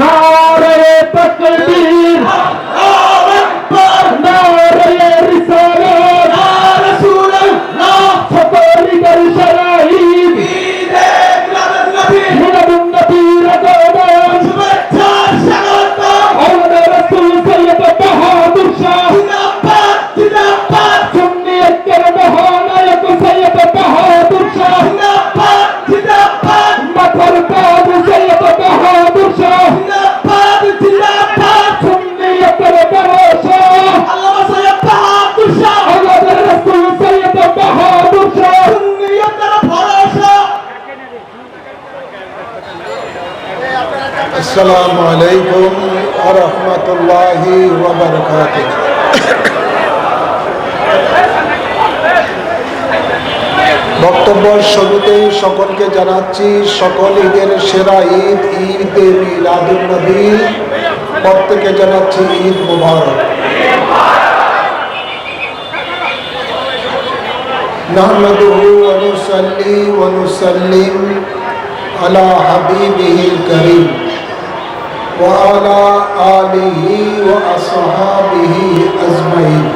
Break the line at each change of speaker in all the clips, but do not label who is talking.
নারে তাকবীর, নারে রিসালাত, ইয়া রাসূলুল্লাহ, সতর্কর শরাঈদ, মিলাদুন নবীর আগমন, শুভেচ্ছা স্বাগতম, আওলাদ রাসূল সৈয়দ বাহাদুর শাহ, জিন্দাবাদ জিন্দাবাদ, সুন্নিয়তের মহানায়ক সৈয়দ বাহাদুর শাহ, জিন্দাবাদ জিন্দাবাদ, মাথার তাজ সৈয়দ বাহাদুর শাহ, জিন্দাবাদ জিন্দাবাদ, সুন্নিয়তের ভরসা আল্লামা সৈয়দ বাহাদুর শাহ, আওলাদ রাসূল সৈয়দ বাহাদুর শাহ, সুন্নিয়তের ভরসা।
আসসালামু আলাইকুম ওয়া রাহমাতুল্লাহি ওয়া বারাকাতুহু। বক্তব্যের শুরুতেই সকলকে জানাচ্ছি সকল ঈদের সেরা ঈদ, ঈদে মিলাদুন নবী। প্রত্যেকে জানাচ্ছি ঈদ মুবারক। নাহমাদুহু ওয়া নুসাল্লি ওয়া নুসাল্লিম আলা হাবিবিহিল কারীম ওয়া আলা আলিহি ওয়া আসহাবিহি আজমাইন।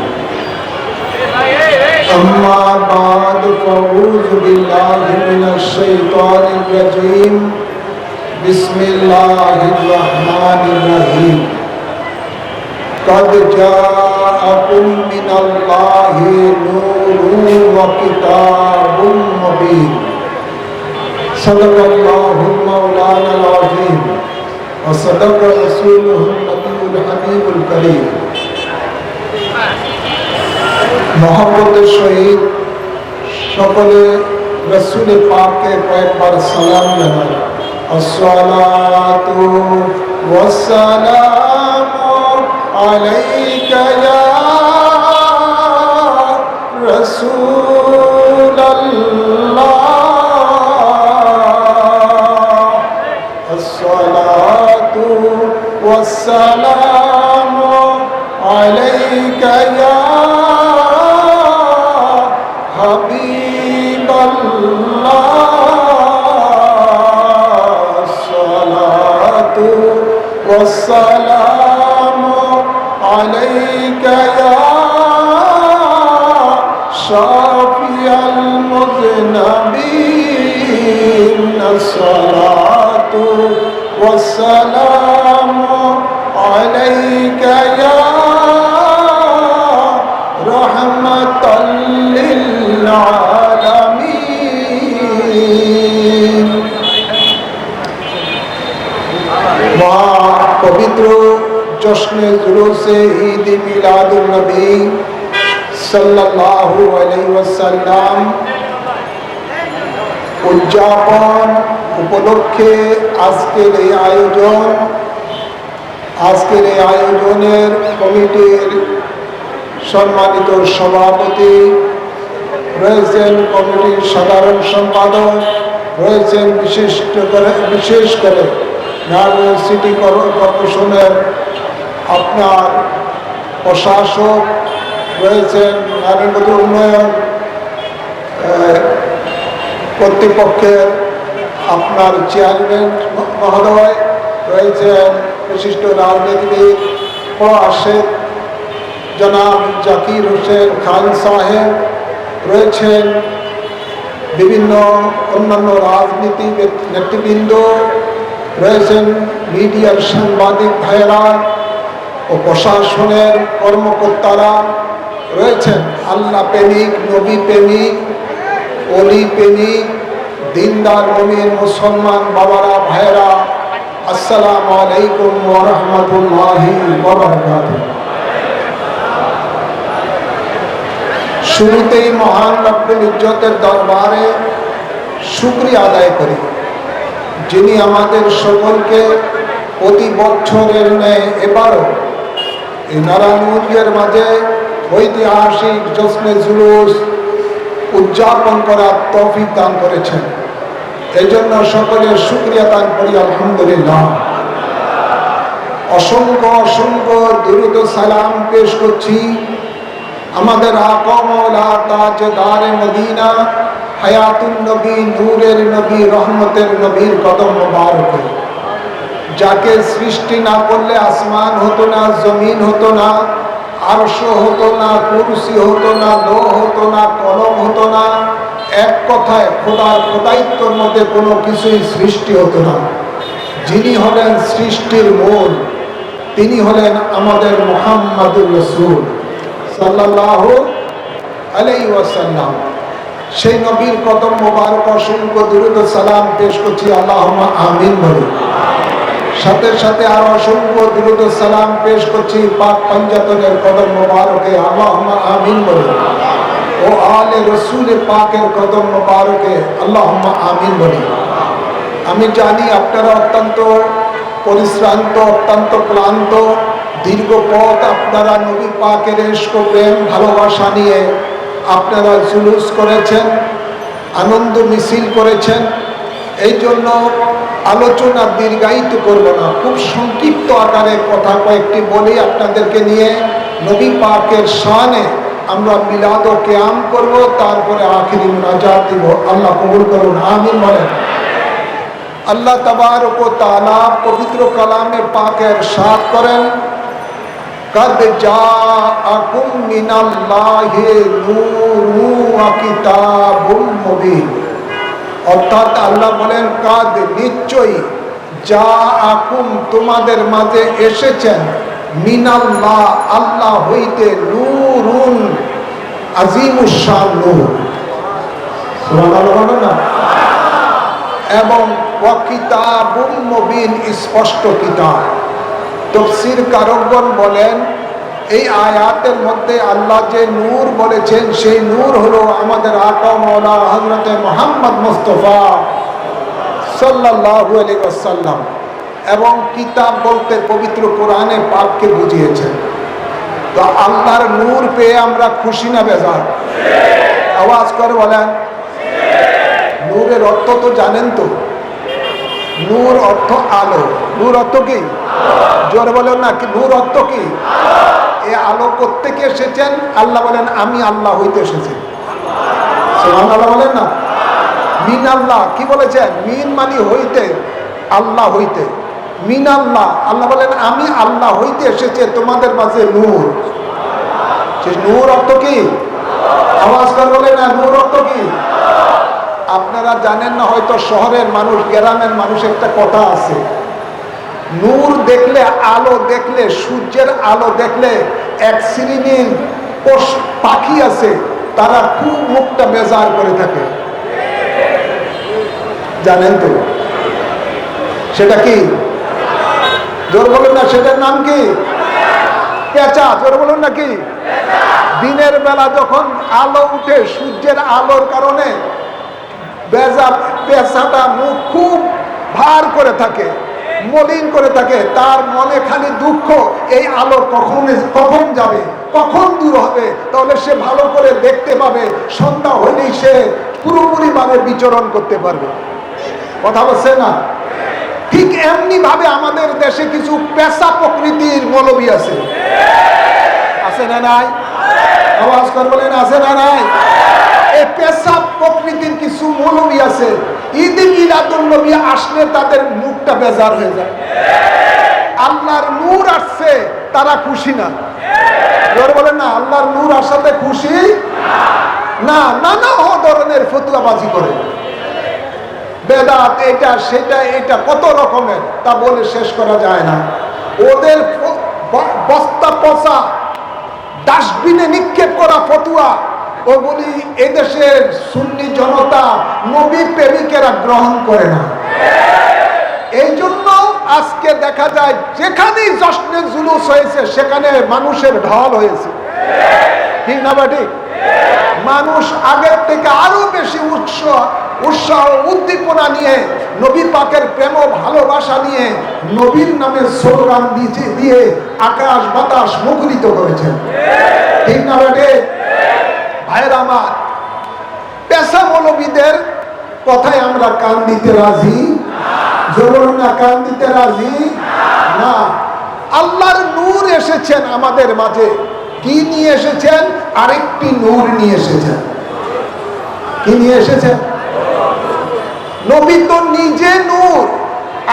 أما بعد فأعوذ بالله من الشيطان الرجيم بسم الله الرحمن الرحيم قد جاءكم من الله نور وكتاب مبين صدق الله مولانا العظيم وصدق رسوله النبي الحبيب الكريم। মোহাম্মদের সহিত সকলে রাসূল পাককে কয়েকবার সালাম জানাই। আসসালাতু ওয়াসসালামু আলাইকা ইয়া রাসূলাল্লাহ, আসসালাতু ওয়াসসালামু আলাইকা ইয়া حبيب الله، الصلاة والسلام عليك يا شافي المذنبين، الصلاة والسلام عليك يا رحمة للعالمين। পবিত্র জশ্নে জুলুসে ঈদ মিলাদুন নবী সাল্লাল্লাহু আলাইহি ওয়াসাল্লাম উদযাপন উপলক্ষে আজকের এই আয়োজনের কমিটির সম্মানিত সভাপতি রয়েছেন, কমিটির সাধারণ সম্পাদক রয়েছেন, বিশেষ করে নারায়ণ সিটি কর্পোরেশনের আপনার প্রশাসক রয়েছেন, নারায়ণগঞ্জ উন্নয়ন কর্তৃপক্ষের আপনার চেয়ারম্যান মহোদয় রয়েছেন, বিশিষ্ট রাজনীতিবিদ প্রয়াসের জনাব জাকির হোসেন খান সাহেব রয়েছেন, বিভিন্ন অন্যান্য রাজনীতি নেতৃবৃন্দ রয়েছেন, মিডিয়ার সাংবাদিক ভাইয়েরা ও প্রশাসনের কর্মকর্তারা রয়েছেন, আল্লাহ প্রেমিক, নবী প্রেমিক, অলি প্রেমিক, দিনদার মুমিন মুসলমান বাবারা ভাইয়েরা, আসসালামু আলাইকুম ওয়া রাহমাতুল্লাহি ওয়া বারাকাতুহু। শুরুতেই মহান রব্বুল ইজ্জতের দরবারে শুকরিয়া আদায় করি, যিনি আমাদের সকলকে প্রতি বছরের ন্যায় এবারও এই নারায়ণগঞ্জের মাঝে ঐতিহাসিক জশ্নে জুলুস উদযাপন করার তৌফিক দান করেছেন। এই জন্য সকলের শুকরিয়া দান করি আলহামদুলিল্লাহ। অসংখ্য অসংখ্য দুরূদ ও সালাম পেশ করছি আমাদের আকা মাওলা তাজদারে মদিনা হায়াতুন নবী, নূরের নবী, রহমতের নবীর কদম মোবারকে, যাকে সৃষ্টি না করলে আসমান হতো না, জমিন হতো না, আরশ হতো না, কুরসি হতো না, লোহ হতো না, কলম হতো না, এক কথায় খোদার খোদাইত্বর মধ্যে কোনো কিছুই সৃষ্টি হতো না। যিনি হলেন সৃষ্টির মূল, তিনি হলেন আমাদের মুহাম্মাদুর রাসূল সাল্লাল্লাহু আলাইহি ওয়াসাল্লাম। সেই নবীর কদম মোবারক অসংখ্য দুরূদ ও সালাম পেশ করছি, আল্লাহুম্মা আমিন বলি। সাথে সাথে আর অসংখ্য দুরূদ ও সালাম পেশ করছি পাক পাঞ্জাতনের কদম মোবারকে, আল্লাহুম্মা আমিন বলি। ও আলে রসুল পাকের কদম মোবারকে, আল্লাহুম্মা আমিন বলি। আমি জানি আপনারা অত্যন্ত পরিশ্রান্ত, অত্যন্ত ক্লান্ত, দীর্ঘ পথ আপনারা নবী পাকের ইশক প্রেম ভালোবাসা নিয়ে আপনারা জুলুস করেছেন, আনন্দ মিছিল করেছেন। এই জন্য আলোচনা দীর্ঘায়িত করব না, খুব সংক্ষিপ্ত আকারে কথা কয়েকটি বলি আপনাদেরকে নিয়ে। নবী পাকের শানে আমরা মিলাদ ও কিয়াম করব, তারপরে আখিরি মুনাজাত দিব। আল্লাহ কবুল করুন, আমিন বলেন। আল্লাহ তাবারক ওয়া তাআলা পবিত্র কালামে পাকে ইরশাদ করেন, কাদ জাআকুম মিনাল্লাহি নূরুন ওয়া কিতাবুম মুবিন। অর্থাৎ আল্লাহ বলেন, কাদ নিশ্চয়ই, জাআকুম তোমাদের মাঝে এসেছেন, মিনাল্লাহ আল্লাহ হইতে, নূরুন আজিমুশ শান নূর, সুবহানাল্লাহ বলেন না, এবং ওয়া কিতাবুম মুবিন স্পষ্ট কিতাব। তাফসীর কারকগণ বলেন, এই আয়াতের মধ্যে আল্লাহ যে নূর বলেছেন সেই নূর হলো আমাদের আকা মাওলা হযরত মুহাম্মদ মুস্তাফা সাল্লাল্লাহু আলাইহি ওয়াসাল্লাম, এবং কিতাব বলতে পবিত্র কোরআনে পাককে বুঝিয়েছেন। তো আল্লাহর নূর পেয়ে আমরা খুশি না বেজার? আওয়াজ করে বলেন। নূরের অর্থ তো জানেন তো, নূর অর্থ আলো। নূর অর্থ কি? জোরে বলেন না, কি নূর অর্থ কি? এই আলো কোত্থেকে এসেছেন? আল্লাহ বলেন, আমি আল্লাহ হইতে এসেছি। সুবহানাল্লাহ বলেন না। মিন আল্লাহ কি বলেছেন? মিন মানে হইতে, আল্লাহ হইতে। মিন আল্লাহ, আল্লাহ বলেন আমি আল্লাহ হইতে এসেছে তোমাদের মাঝে নূর। সেই নূর অর্থ কি? আওয়াজ করে বলেন না, নূর অর্থ কি? আপনারা জানেন না হয়তো, শহরের মানুষ, গ্রামের মানুষ একটা কথা আছে, নূর দেখলে, আলো দেখলে, সূর্যের আলো দেখলে এক শ্রেণীর পাখি আছে, তারা খুব মুখটা বেজার করে থাকে। জানেন তো সেটা কি? জোর বলুন না, সেটার নাম কি? পেঁচা। জোর বলুন না, কি? দিনের বেলা যখন আলো উঠে, সূর্যের আলোর কারণে পেঁচাটা মুখ খুব ভার করে থাকে, মলিন করে থাকে, তার মনে খালি দুঃখ, এই আলো কখন যাবে, কখন দূর হবে, তাহলে সে ভালো করে দেখতে পাবে, সন্ধ্যা হলেই সে পুরোপুরি ভাবে বিচরণ করতে পারবে। কথা বলছে না? ঠিক এমনি ভাবে আমাদের দেশে কিছু পেশা প্রকৃতির মৌলবী আছে, আছে না নাই? আওয়াজ করে বলেন, আছে না নাই? এই পেশা প্রকৃতির কিছু মৌলবী আছে, ঈদে মিলাদুন নবী আসলে তাদের মুখটা বেজার হয়ে যায়। আল্লাহর নূর আসছে, তারা খুশি না। জোরে বলেন না, আল্লাহর নূর আসাতে খুশি না, নানা ধরনের ফতুয়াবাজি করে, বেদাত, এটা সেটা, এটা কত রকমের, তা বলে শেষ করা যায় না। ওদের বস্তা পচা ডাস্টবিনে নিক্ষেপ করা ফতুয়া, ওগুলি এদেশের সুন্নি জনতা, নবী প্রেমিকেরা গ্রহণ করে না। এই জন্য আজকে দেখা যায় যেখানেই জশ্নে জুলুস হয়েছে সেখানে মানুষের ঢল হয়েছে, ঠিক না বা ঠিক? মানুষ আগের থেকে আরো বেশি উৎসাহ উদ্দীপনা নিয়ে, নবী পাকের প্রেম ও ভালোবাসা নিয়ে, নবীর নামে স্লোগান দিয়ে আকাশ বাতাস মুখরিত করেছেন, ঠিক না বা ঠিক? ভাইয়ের আমার, পেশা মৌলবীদের কথায় আমরা কান দিতে রাজি, জোর না, কান দিতে রাজি না। আল্লাহর নূর এসেছেন আমাদের মাঝে, কি নিয়ে এসেছেন? আরেকটি নূর নিয়ে এসেছেন। কি নিয়ে এসেছেন? নবী তো নিজে নূর,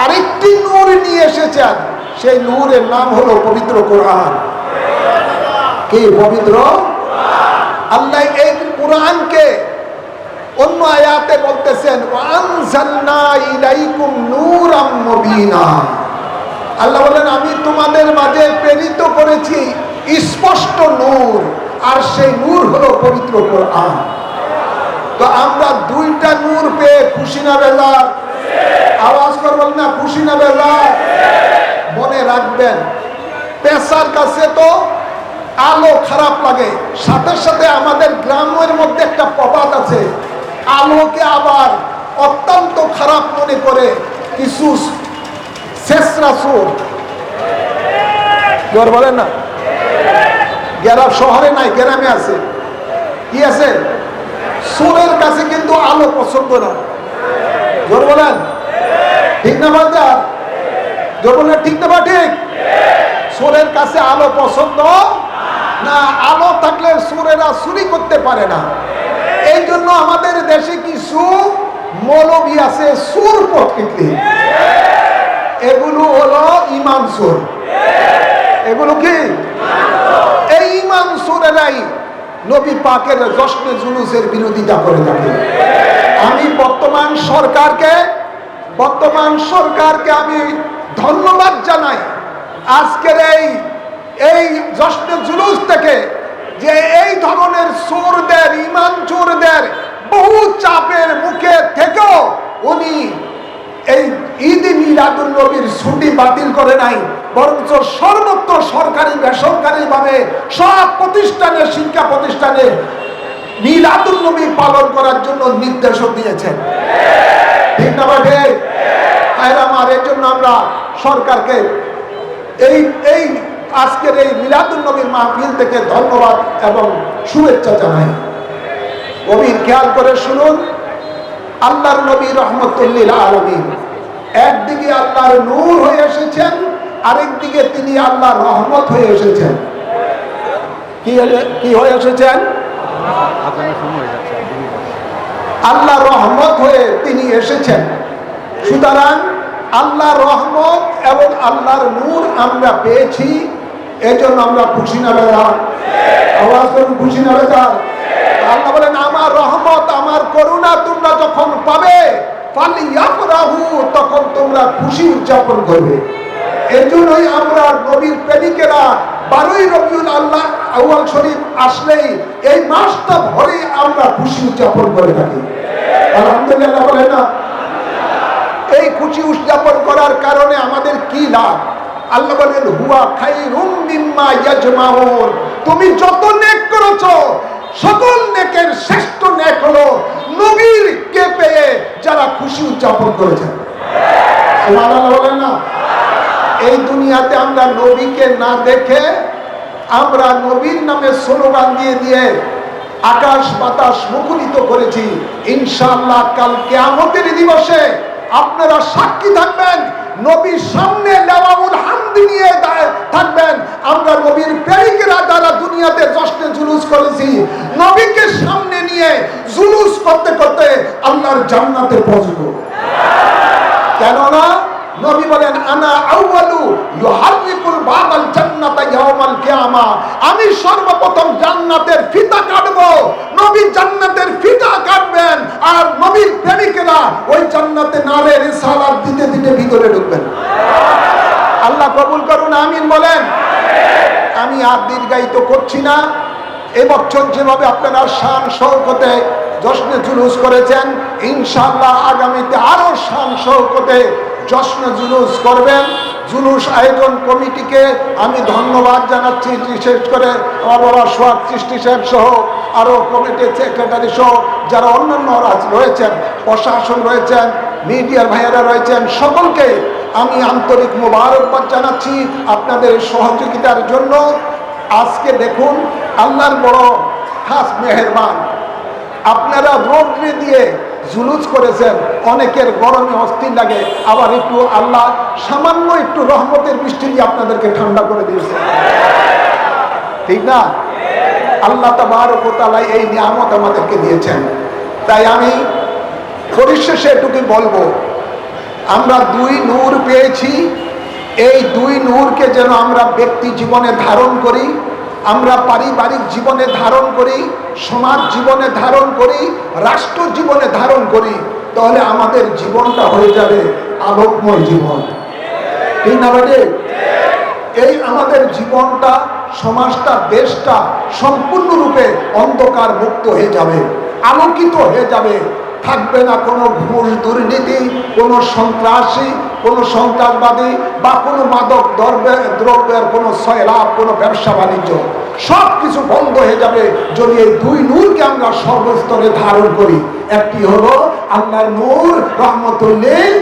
আরেকটি নূর নিয়ে এসেছেন। দিয়েছেন, সেই নূরের নাম হলো পবিত্র কোরআন। কি পবিত্র? আল্লাহ এই কোরআনকে অন্য আয়াতে বলতেছেন ওয়ানজালনা ইলাইকুম নূরাম মুবিনা। আল্লাহ বলেন আমি তোমাদের মাঝে প্রেরিত করেছি স্পষ্ট নূর, আর সেই নূর হলো পবিত্র কোরআন। তো আমরা দুইটা নূর পেয়ে খুশি না বেজার? আওয়াজ করবেন না, খুশি না বেজার? মনে রাখবেন, পেশার কাছে তো আলো খারাপ লাগে, সাথে সাথে আমাদের গ্রামের মধ্যে একটা প্রবাদ আছে, আলোকে আবার অত্যন্ত খারাপ মনে করে কিছু শেষরা চোর। জোর বলেন না? গ্রাম শহরে নাই, গ্রামে আছে। কি আছে? চোরের কাছে কিন্তু আলো পছন্দ না। জোর বলেন ঠিক না বাজার? জোর বলেন ঠিক না বা ঠিক? চোরের কাছে আলো পছন্দ না। আলো থাকলে চোরেরা চুরি করতে পারে না। এই জন্য আমাদের দেশে কিছু মৌলবী আছে চোর প্রকৃতি, এগুলো হলো ইমাম চোর। এগুলো কি? এই ইমাম চোরেরাই নবী পাকের জশ্নে জুলুসের বিরোধিতা করে থাকে। আমি বর্তমান সরকারকে আমি ধন্যবাদ জানাই, আজকের এই জশ্নে জুলুস থেকে যে এই ধরনের চোরদের, ইমান চোরদের বহু চাপের মুখে থেকেও উনি এই ঈদ মিলাদুন নবীর ছুটি বাতিল করে নাই, বরঞ্চ সর্বত্র সরকারি বেসরকারি ভাবে সব প্রতিষ্ঠানে, শিক্ষা প্রতিষ্ঠানে মিলাদুন নবী পালন করার জন্য নির্দেশও দিয়েছেন। ঠিক না ভাই? আমার এর জন্য আমরা সরকারকে এই আজকের এই মিলাদুন নবীর মাহফিল থেকে ধন্যবাদ এবং শুভেচ্ছা জানাই। গভীর খেয়াল করে শুনুন, আল্লাহর নবী রহমতুল্লিল আলামিন একদিকে আল্লাহর নূর হয়ে এসেছেন, আরেকদিকে তিনি আল্লাহর রহমত হয়ে এসেছেন। কি হয়ে এসেছেন? আল্লাহর রহমত হয়ে তিনি এসেছেন। সুতরাং আল্লাহর রহমত এবং আল্লাহর নূর আমরা পেয়েছি, এজন্য আমরা খুশি না বেজার? আওয়াজ করুন, খুশি না বেজার? আল্লাহ বলেন আমার রহমত, আমার করুণা তোমরা যখন পাবে ফালিয়াফরাহু, তখন তোমরা খুশি উদযাপন করবে। এজন্যই আমরা নবীর প্রেমিকেরা 12ই রবিউল আউয়াল শরীফ আসলেই এই মাসটা ভরে আমরা খুশি উদযাপন করে থাকি। আলহামদুলিল্লাহ বলেন না? এই খুশি উদযাপন করার কারণে আমাদের কি লাভ? আল্লাহ বলেন হুয়া খায়রুম মিম্মা ইয়াজমাউন, তুমি যত নেক করেছো সকল নেকের শ্রেষ্ঠ নেক হলো নবীরকে পেয়ে যারা খুশি উদযাপন করেছেন। সুবহানাল্লাহ বলেন না? এই দুনিয়াতে আমরা নবীকে না দেখে আমরা নবীর নামে স্লোগান দিয়ে দিয়ে আকাশ বাতাস মুখরিত করেছি। ইনশাআল্লাহ কাল কিয়ামতের দিবসে আপনারা সাক্ষী থাকবেন, নবীর সামনে লাওয়াউল হামদ নিয়ে থাকবেন। আমরা নবীর প্রেমিকেরা যারা দুনিয়াতে জশ্নে জুলুস করেছি, নবীকে সামনে নিয়ে জুলুস করতে করতে আল্লাহর জান্নাতে পৌঁছব। কেননা নবী বলেন আনা আউয়ালু ইউহাররিকুল বাবাল জান্নাতা ইয়াউমাল কিয়ামা, আমি সর্বপ্রথম জান্নাতের ফিতা কাটবো। নবী জান্নাতের ফিতা কাটবেন আর নবীর প্রেমিকেরা ওই জান্নাতে নারে রিসালাত দিতে দিতে ভিতরে ঢুকবেন। আল্লাহ কবুল করুন, আমিন বলেন। আমি আর দীর্ঘায়িত করছি না। এবছর যেভাবে আপনারা শান শৌকতে জশ্নে জুলুস করেছেন, ইনশাআল্লাহ আগামীতে আরো শান শৌকতে জশ্নে জুলুস করবেন। জুলুস আয়োজন কমিটিকে আমি ধন্যবাদ জানাচ্ছি, বিশেষ করে আমার বাবা সোহাগ চিশতি সাহেব সহ আরও কমিটির সেক্রেটারি সহ যারা অন্যান্য রয়েছেন, প্রশাসন রয়েছেন, মিডিয়ার ভাইয়েরা রয়েছেন, সকলকে আমি আন্তরিক মোবারকবাদ জানাচ্ছি আপনাদের সহযোগিতার জন্য। আজকে দেখুন আল্লাহর বড় খাস মেহেরবান, আপনারা রোদ্রে দিয়ে জুলুস করেছেন, অনেকের গরমে অস্থির লাগে, আবার একটু আল্লাহ সামান্য একটু রহমতের বৃষ্টি দিয়ে আপনাদেরকে ঠান্ডা করে দিয়েছে। ঠিক না? আল্লাহ তাবারক ওয়া তাআলা এই নিয়ামত আমাদেরকে দিয়েছেন। তাই আমি পরিশেষে এটুকুই বলবো, আমরা দুই নূর পেয়েছি, এই দুই নূরকে যেন আমরা ব্যক্তি জীবনে ধারণ করি, আমরা পারিবারিক জীবনে ধারণ করি, সমাজ জীবনে ধারণ করি, রাষ্ট্র জীবনে ধারণ করি, তাহলে আমাদের জীবনটা হয়ে যাবে আলোকময় জীবন। ঠিক না বেটে? এই আমাদের জীবনটা, সমাজটা, দেশটা সম্পূর্ণরূপে অন্ধকার মুক্ত হয়ে যাবে, আলোকিত হয়ে যাবে। থাকবে না কোনো ঘুষ দুর্নীতি, কোনো সন্ত্রাসী, কোনো সন্ত্রাসবাদী বা কোনো মাদক দ্রব্যের কোনো সয়লাভ, কোনো ব্যবসা বাণিজ্য, সব কিছু বন্ধ হয়ে যাবে যদি এই দুই নূরকে আমরা সর্বস্তরে ধারণ করি। একটি হলো আল্লাহর নূর রহমতুল লিল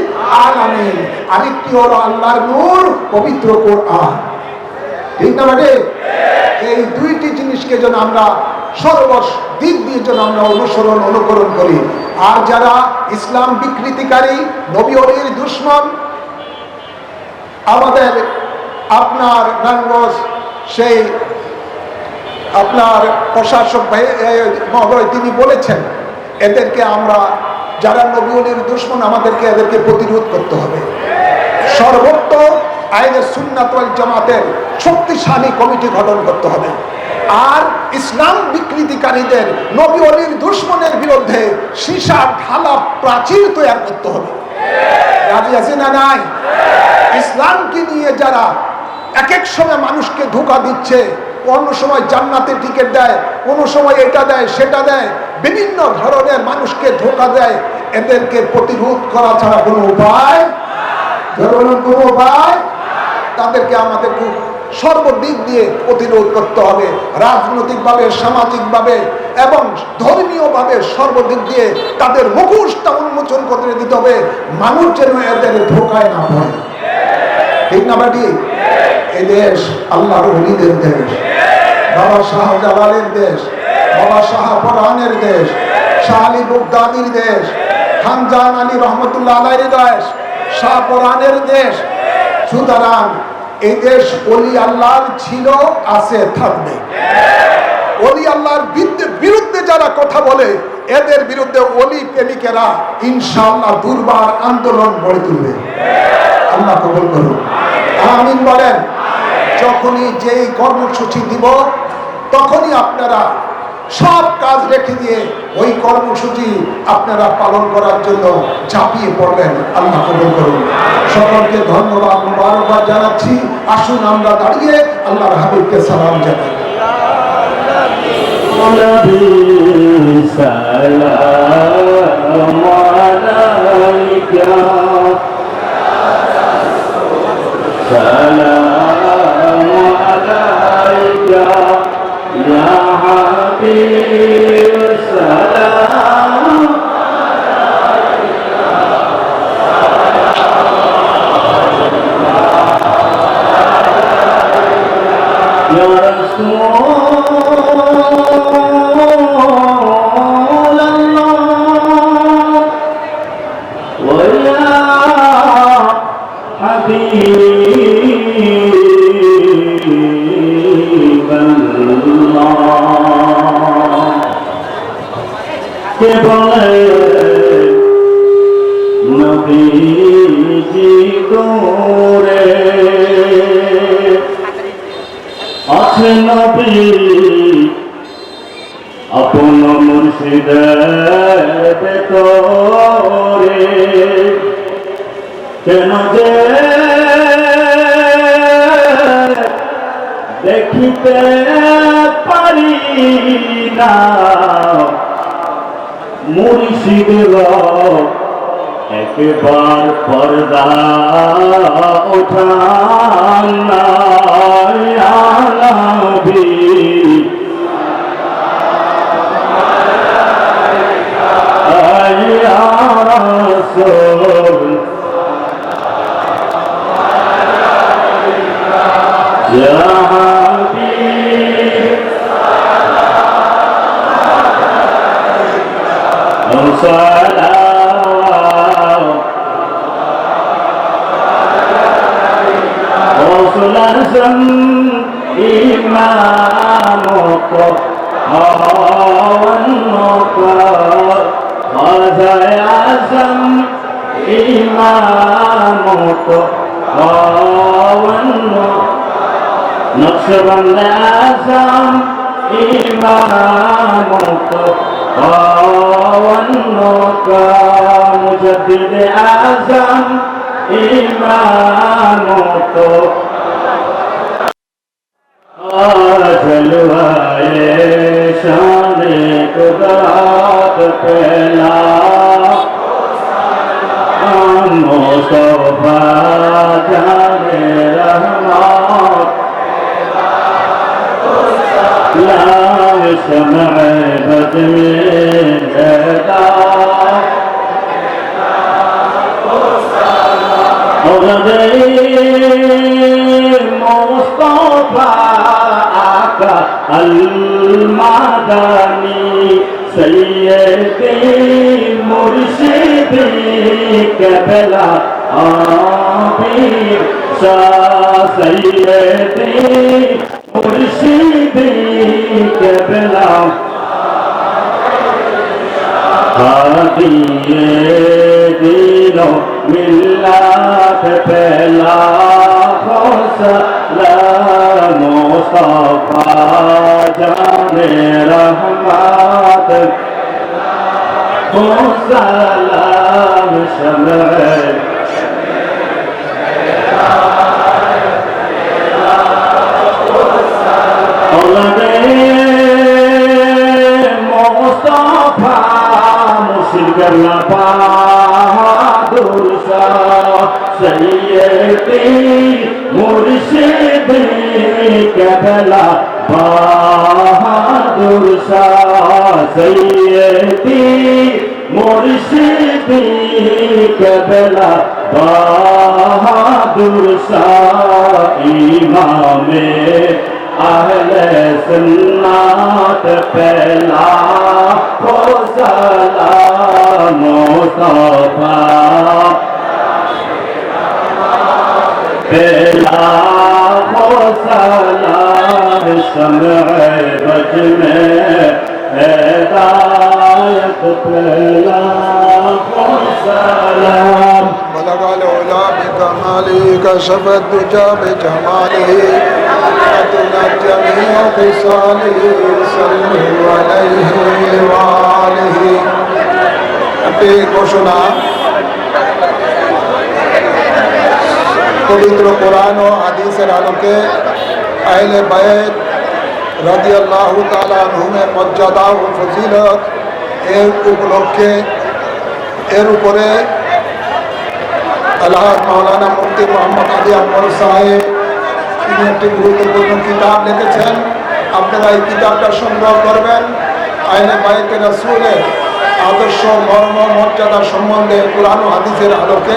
আলামিন, আরেকটি হলো আল্লাহর নূর পবিত্র কোরআন। ঠিক না মানে? এই দুইটি জিনিসকে যেন আমরা দিক দিয়ে যেন আমরা অনুকরণ করি। আর যারা ইসলাম বিকৃতিকারী, নবী ওলির দুশমন, আমাদের আপনার নারায়ণগঞ্জ সেই আপনার প্রশাসক মহোদয় তিনি বলেছেন, এদেরকে আমরা যারা নবী ওলির দুশমন, আমাদেরকে এদেরকে প্রতিরোধ করতে হবে। সর্বত্র আইনে সুন্নাত ওয়াল জামাতের শক্তিশালী কমিটি গঠন করতে হবে। আর ইসলাম বিকৃতিকারীদের, নবী ওলির দুশমনের বিরুদ্ধে সীসা ঢালা প্রাচীর তৈরি করতে হবে। রাজি আছে না নাই? ইসলামকে নিয়ে যারা এক এক সময় মানুষকে ধোঁকা দিচ্ছে, অন্য সময় জান্নাতে টিকিট দেয়, কোনো সময় এটা দেয় সেটা দেয়, বিভিন্ন ধরনের মানুষকে ধোঁকা দেয়, এদেরকে প্রতিরোধ করা ছাড়া কোনো উপায়, কোনো উপায়, তাদেরকে আমাদের খুব সর্বদিক দিয়ে প্রতিরোধ করতে হবে। রাজনৈতিকভাবে, সামাজিকভাবে এবং ধর্মীয়ভাবে সর্বদিক দিয়ে তাদের মুখোশটা উন্মোচন করে দিতে হবে, মানুষ যেন এদের ধোঁকায় না পড়ে। ঠিক না বাটি? এই দেশ আল্লাহর ওলিদের দেশ, বাবা শাহজালালের দেশ, বাবা শাহপরানের দেশ, শাহ আলী বুগদাদির দেশ, খান জাহান আলী রহমতুল্লাহ আলাইহির দেশ, শাহপরানের দেশ। সুতরাং এই দেশ ওলি আল্লাহর ছিল, আছে, থাকবে। ওলি আল্লাহর বিরুদ্ধে যারা কথা বলে, এদের বিরুদ্ধে ওলি প্রেমিকেরা ইনশাআল্লাহ দুর্বার আন্দোলন গড়ে তুলবে। আল্লাহ কবুল করুন, আমিন বলেন। যখনই যেই কর্মসূচি দিব, তখনই আপনারা সব কাজ রেখে দিয়ে ওই কর্মসূচি আপনারা পালন করার জন্য ঝাঁপিয়ে পড়বেন। আল্লাহ কবুল করুন। সকলকে ধন্যবাদ, মুবারকবাদ জানাচ্ছি। আসুন আমরা দাঁড়িয়ে আল্লাহর হাবিবকে সালাম জানাই।
আপন মুর্শিদের ভেতরে কেন যে দেখিতে পারি না, মুর্শিদের একবার পর্দা উঠান না। नक्शबंद आजम इमामत पावनों का मुजद्दिद आजम इमामत जलवाए शान कुदरत पहला मुस्तफा जाने रहमत लाम शमअ बद में रहता और मुस्तफा आका अल-मदनी सैयदी मुर्शिदी क़िबला आमीर शाह सैयदी मुर्शिदी क़िबला हादिए दीनो मिल्लत पहला सलाम मुस्तफा जाने रहमत सलाम शमअ मुस्तफा मुर्शिद बहादुर शाह सैयदी मुर्शिदी क़िबला बहादुर शाह सैयदी मुर्शिदी क़िबला बहादुर शाह इमामे अहले सुन्नत पहला हो सलाम मुस्तफा पहला हो सलाम शमअ बद में हिदायत पहला हो सलाम
बलगल उला बिकमाली कशफ दुजा बिजमाली जमीअ खिसाली सल्लल्लाहु अलैहि व आलिहि। একটি ঘোষণা, পবিত্র কোরআন ও হাদিসের আলোকে আহলে বায়ত রাদিয়াল্লাহু তাআলা আনহুমের মর্যাদা ও ফজিলত এর উপলক্ষে এর উপরে আল্লাহ মাওলানা মুফতি মোহাম্মদ আলী আকবর সাহেব তিনি একটি গুরুত্বপূর্ণ কিতাব লিখেছেন। আপনারা এই কিতাবটা সংগ্রহ করবেন। আহলে বায়তে রাসূলের আদর্শ মর্ম মর্যাদা সম্বন্ধে কোরআন ও হাদিসের আলোকে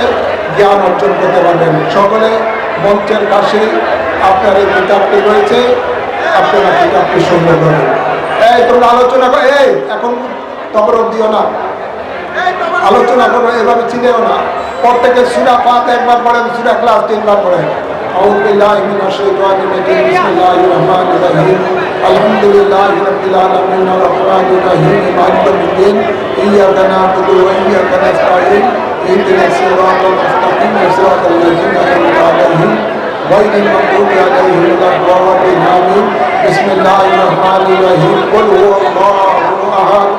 জ্ঞান অর্জন করতে পারবেন। সকলে মঞ্চের কাছে আপনার এই কিতাবটি রয়েছে, আপনারা কিতাবটি সংগ্রহ করেন। এই তোমরা আলোচনা করো, এই এখন তবরক দিও না, আলোচনা করো, এভাবে চিনেও না। প্রত্যেকে সূরা ফাতিহা একবার পড়েন, সূরা ইখলাস 3 বার পড়েন। আউযু বিল্লাহি মিনাশ শাইতানির রাজিম, বিসমিল্লাহির রহমানির রহিম, আলহামদুলিল্লাহি রাব্বিল আলামিন, আর রহমানির রহিম, মালিকিল ইয়াউমিদ্দিন, ইয়্যাকা না'বুদু ওয়া ইয়্যাকা নাস্তাঈন, ইহদিনাস সিরাতাল মুস্তাকিম, সিরাতাল লাযীনা আন'আমতা আলাইহিম গায়রিল মাগদুবি আলাইহিম ওয়ালাদ-দাল্লিন, আমিন। বিসমিল্লাহির রহমানির রহিম, কুল হুয়াল্লাহু আহাদ,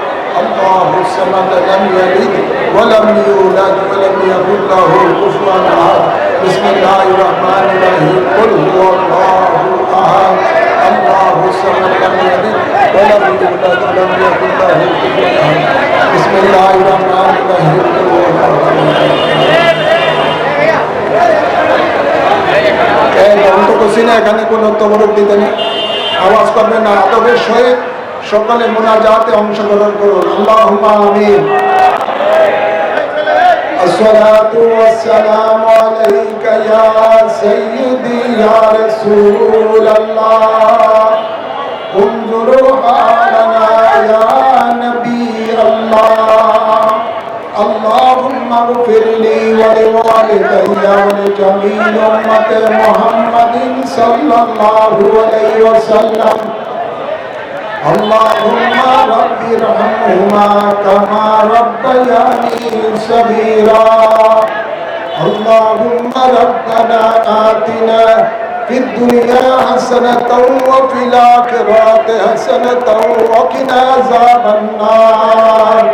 আল্লাহুস সামাদ, লাম ইয়ালিদ ওয়া লাম ইউলাদ ওয়া লাম ইয়াকুল লাহু কুফুয়ান আহাদ। বিসমিল্লাহির রহমানির রহিম, কুল হুয়াল্লাহু আহাদ, আল্লাহুস সামাদ, লাম ইয়ালিদ ওয়া লাম ইউলাদ ওয়া লাম ইয়াকুল লাহু কুফুয়ান আহাদ। বিসমিল্লাহির রহমানির রহিম, কুল হুয়াল্লাহু আহাদ। এই অন্তত সিনে এখানে কোনো তবরক দিতে নেই, আওয়াজ করবেন না। আদবের সহিত সকলে মুনাজাতে অংশগ্রহণ করুন। আল্লাহুম্মা আমিন। الصلاة والسلام عليك يا سيدي يا رسول الله، انظر حالنا يا نبي الله، اللهم اغفر لي ولوالدي ولجميع أمة محمد صلى الله عليه وسلم، اللهم رب ارحمهما كما ربياني صغيرا، اللهم ربنا آتنا في الدنيا حسنة وفي الآخرة حسنة وقنا عذاب النار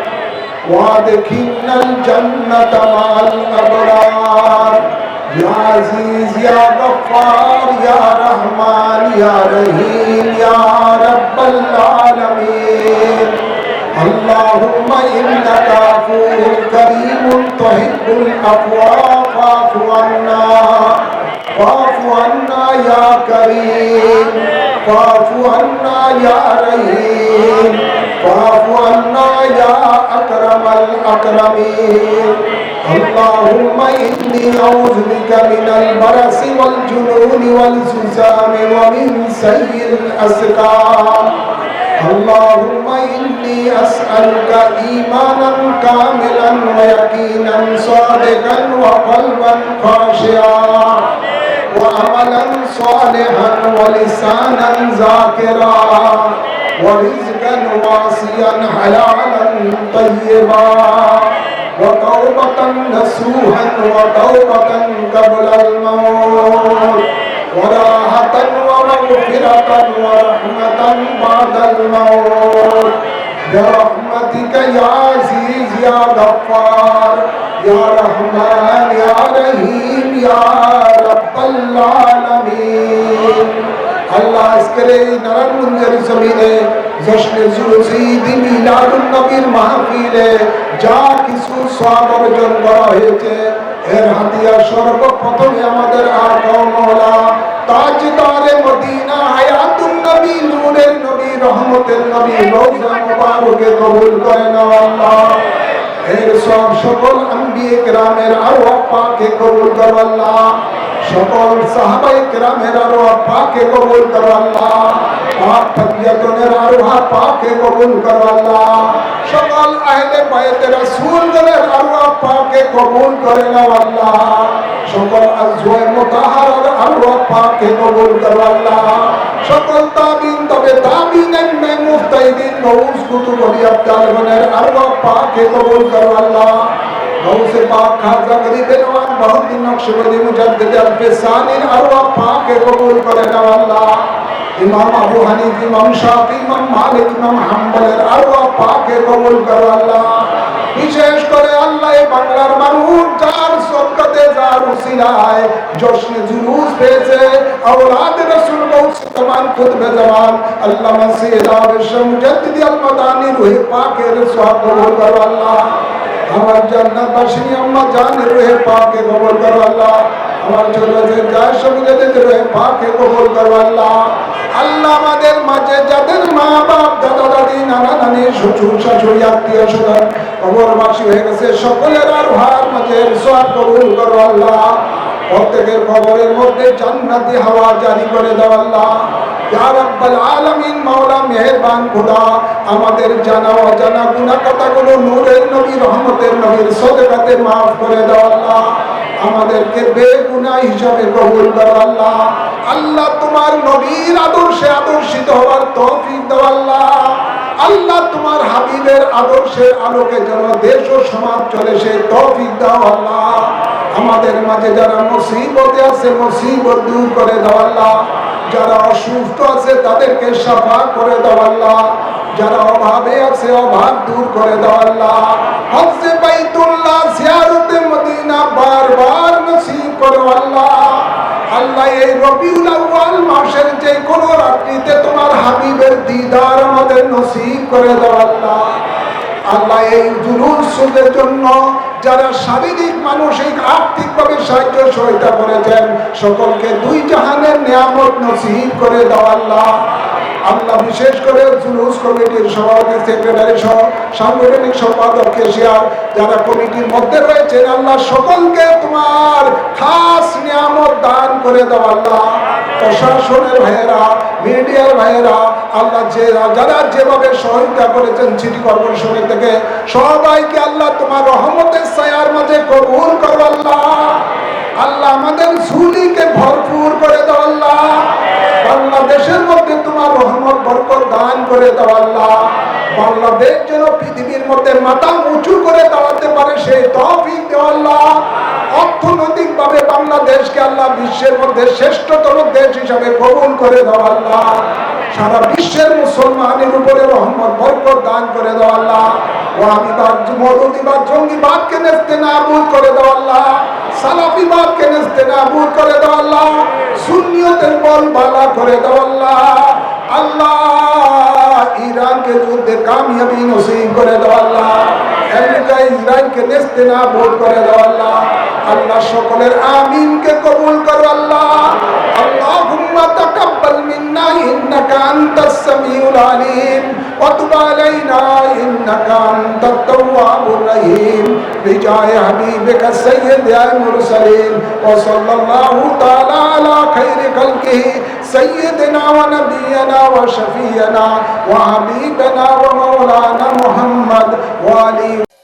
وادخلنا الجنة مع الأبرار يا عزيز يا غفار يا رحمن يا رحيم يا رب العالمين اللهم إنك عفو كريم تحب العفو فاعف عنا يا كريم فاعف عنا يا رحيم فاعف عنا يا أكرم الأكرمين اللهم إني أعوذ بك من البرص والجنون والزكام ومن سيء الأسقام اللهم إني أسألك إيمانا كاملا ويقينا صادقا وقلبا خاشعا وعملا صالحا ولسانا ذاكرا ورزقا واسعا حلالا طيبا وتوبة نصوحا وتوبة قبل الموت وراحة ومغفرة ورحمة بعد الموت برحمتك يا عزيز يا غفار يا رحمن يا رحيم يا رب العالمين আল্লাহ আজকের এই নারায়ণগঞ্জের জমিনে জশ্নে জুলুসি ঈদ মিলাদুন নবীর মাহফিলে যা কিছু সওয়াব অর্জন করা হয়েছে এর হাদিয়া সর্বপ্রথমে আমাদের আকা মাওলা তাজদারে মদিনা হায়াতুন নবী নূরের নবী রহমতের নবী রওজা মুবারকে কবুল করেন আল্লাহ এর সব সকল আম্বিয়ে কেরামের আরওয়াহ পাকে কবুল করো আল্লাহ সকল সাহাবায়ে কেরামের আরওয়াহ পাকে কবুল করো আল্লাহ পাক তাকিয়াতুনের আরওয়াহ পাকে কবুল করো আল্লাহ সকল আহলে বাইতে রাসূলগণের আরওয়াহ পাকে কবুল করে নাও আল্লাহ সকল আজওয়ায়ে মুতাহহারার আরওয়াহ পাকে কবুল করো আল্লাহ সকল তাবিন তবে তাবিনের মুফতাহিদিন গৌস কুতুব ওলিয়া তাআলার আরওয়াহ পাকে কবুল করো আল্লাহ গৌসে পাক খাজা গরিব নওয়াজ বহুদ্দিন নকশবন্দি মুজাদ্দিদ আল-ফিসানির আরওয়াহ পাকে কবুল করে নাও আল্লাহ ইমাম আবু হানিফা ইমাম শাফি ইমাম মালিক ইমাম হাম্বলের আরওয়াহ পাকে কবুল করো আল্লাহ বিশেষ করে আল্লাহ এই বাংলার মানুষ যার সদকাতে যার উসিলায় জশ্নে জুলুস পেয়েছে আওলাদ রাসূল গৌস জামান কুতুবে জামান আল্লামা সৈয়দ আবিশ মুজাদ্দিদি আল-মাদানী রূহে পাকের সওয়াব কবুল করো আল্লাহ আমার জান্নাতবাসী আম্মা জানের রূহে পাকে কবুল করো আল্লাহ আমার ছোটদের যার সঙ্গীদের রূহে পাকে কবুল করো আল্লাহ আল্লাহ আমাদের মাঝে যাদের মা বাপ দাদা দাদি নানা নানি শ্বশুর শাশুড়ি আত্মীয় স্বজন কবরবাসী হয়ে গেছে সকলের আর ভার মাঝে সওয়াব কবুল করো আল্লাহ প্রত্যেকের কবরের মধ্যে জান্নাতি হাওয়া জারি করে দাও আল্লাহ ইয়া রাব্বাল আলামিন মাওলা মেহেরবান খোদা আমাদের জানা অজানা গুনাহ কথাগুলো নূরের নবী রহমতের নবীর সদকাতে maaf করে দাও আল্লাহ আমাদেরকে বেগুনাহ হিসাবে কবুল করো আল্লাহ আল্লাহ তোমার নবীর আদর্শে আদর্শিত হওয়ার তৌফিক দাও আল্লাহ আল্লাহ তোমার হাবিবের আদর্শের আলোকে যেন দেশ ও সমাজ চলে সেই তৌফিক দাও আল্লাহ আমাদের মাঝে যারা মুসিবতে আছে মুসিবত দূর করে দাও আল্লাহ যারা অসুস্থ আছে তাদেরকে শাফা করে দাও আল্লাহ যারা অভাবে আছে অভাব দূর করে দাও আল্লাহ হজ্জে বাইতুল্লাহ জিয়ারতে মদিনা বারবার নসিব করো আল্লাহ আল্লাহ এই রবিউল আউয়াল মাসের যে কোনো রাত্রিতে তোমার হাবিবের দিদার আমাদের নসিব করে দাও আল্লাহ আল্লাহ এই জুলুসের জন্য যারা শারীরিক মানসিক আর্থিকভাবে সাহায্য সহায়তা করেছেন সকলকে দুই জাহানের নিয়ামত নসিব করে দাও আল্লাহ আল্লাহ বিশেষ করে জুলুস কমিটির সভাপতি সেক্রেটারি সহ সাংগঠনিক সম্পাদক কেশিয়ার যারা কমিটির মধ্যে রয়েছেন আল্লাহ সকলকে তোমার খাস নিয়ামত দান করে দাও আল্লাহ প্রশাসনের ভাইয়েরা মিডিয়ার ভাইয়েরা আল্লাহ যারা যেভাবে সহায়তা করেছেন সিটি কর্পোরেশনের থেকে সবাইকে আল্লাহ তোমার রহমতের ছায়ার মাঝে কবুল করো আল্লাহ আল্লাহ আমাদের ঝুলিকে ভরপুর করে দাও আল্লাহ বাংলাদেশের মধ্যে তোমার রহমত বরকত দান করে দাও আল্লাহ বাংলাদেশ যেন পৃথিবীর মধ্যে মাথা উঁচু করে দাঁড়াতে পারে সেই তৌফিক দাও আল্লাহ অর্থনৈতিকভাবে বাংলাদেশকে আল্লাহ বিশ্বের মধ্যে শ্রেষ্ঠতম দেশ হিসাবে কবুল করে দাও আল্লাহ। সারা বিশ্বের মুসলমানের উপরে রহমত বরকত দান করে দাও আল্লাহ। ওয়াহাবিবাদ, মৌদুদিবাদ, জঙ্গিবাদকে নেস্তেনাবুদ করে দাও আল্লাহ। সালাফিবাদকে নেস্তেনাবুদ করে দাও আল্লাহ। সুন্নিয়তের বলবালা করে দাও আল্লাহ। আল্লাহ ইরানকে যুদ্ধে কামিয়াবি নসিব করে দাও আল্লাহ। আমেরিকা ইসরায়েলকে নেস্তেনাবুদ করে দাও আল্লাহ। আল্লাহ সকলের আমিনকে কবুল করো আল্লাহ। আল্লাহুম্মা তাকাব্বাল মিন্না ইন্নাকা আনতাস সামিউল আলিম ওয়া তুব আলাইনা ইন্নাকা আনতাত তাওয়াবুর রহিম বিজায় হাবিবিকা সাইয়্যিদিল মুরসালিন ওয়া সাল্লাল্লাহু তাআলা আলা খাইরি খালকিহি সাইয়্যিদিনা ওয়া নাবিয়িনা ওয়া শাফিয়িনা ওয়া হাবিবিনা ওয়া মাওলানা মুহাম্মদ ওয়া আলিহি